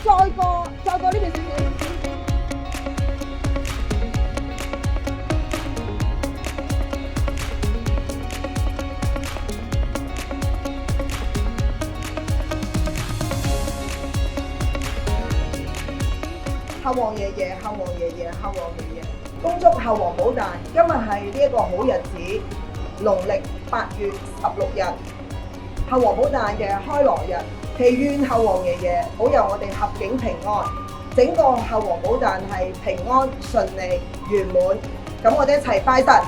再過呢邊少少。後王爺爺，後王爺爺，後王爺爺，恭祝後王寶誕！今日係呢一個好日子，農曆8月16日，後王寶誕嘅開羅日，祈願後王爺爺保佑我哋合境平安，整個後王寶誕係平安順利圓滿。咁我哋一齊拜神！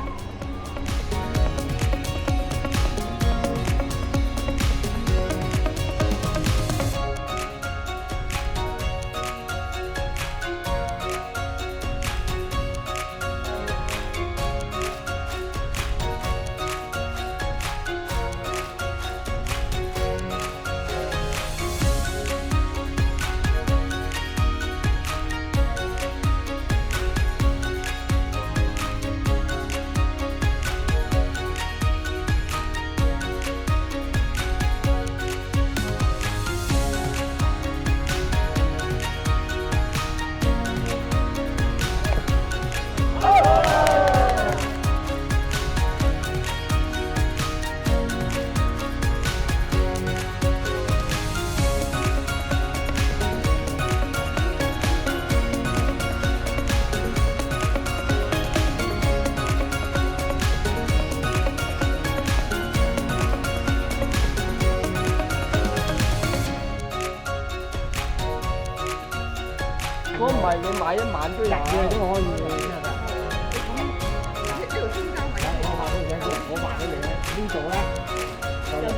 如果唔係你買一晚都有嘅都可以嘅。呢條中間位，我話俾你咧，呢度咧就600，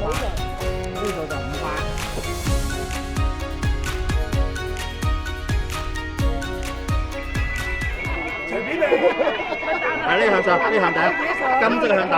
呢度就500。隨便你。係呢個向上，呢個向底，金色嘅向底。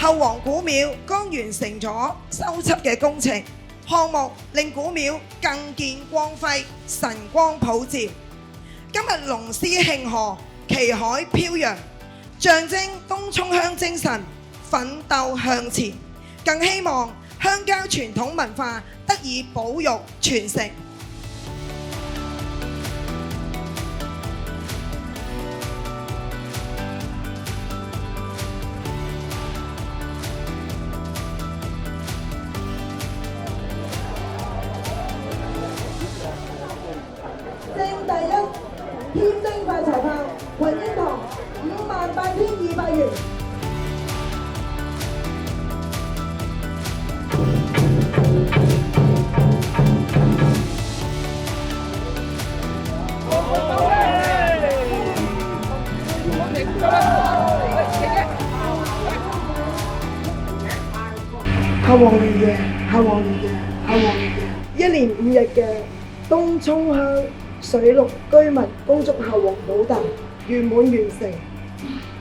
後王古廟剛完成咗修葺嘅工程，項目令古廟更見光輝，神光普照。今日龍獅慶賀，旗海飄揚，象徵東涌鄉精神，奮鬥向前。更希望鄉郊傳統文化得以保育傳承。正第一，天星發財炮，雲英堂58,200元。後王爺爺，後王爺爺，後王爺爺，一連5日嘅東涌鄉水陸居民恭祝後王寶誕圓滿完成，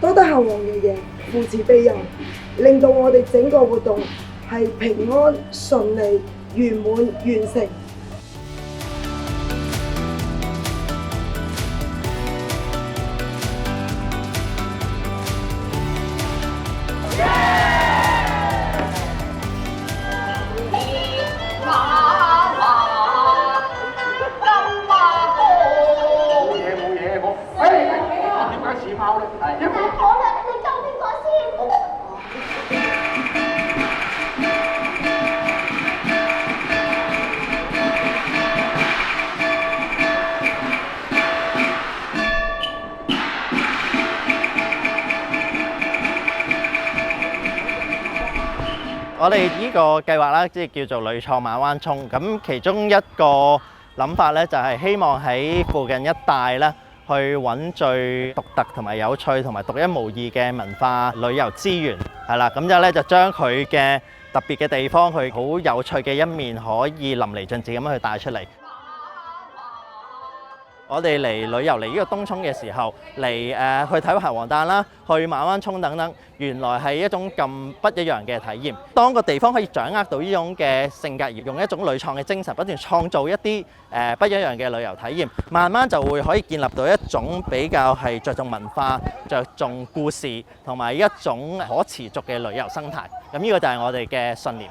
多得後王爺爺扶持庇佑，令到我哋整個活動係平安順利圓滿完成。我哋呢個計劃啦，即係叫做屢創馬灣涌。咁其中一個諗法咧，就係希望喺附近一帶咧，去揾最獨特同埋有趣同埋獨一無二嘅文化旅遊資源，係啦。咁之後咧就將佢嘅特別嘅地方，佢好有趣嘅一面，可以淋漓盡致咁樣去帶出嚟。我哋嚟旅遊嚟呢個東涌嘅時候，嚟去睇後王誕啦，去馬灣涌等等，原來係一種咁不一樣嘅體驗。當個地方可以掌握到呢種嘅性格，而用一種屢創嘅精神，不斷創造一啲不一樣嘅旅遊體驗，慢慢就會可以建立到一種比較係着重文化、着重故事同埋一種可持續嘅旅遊生態。咁呢個就係我哋嘅信念。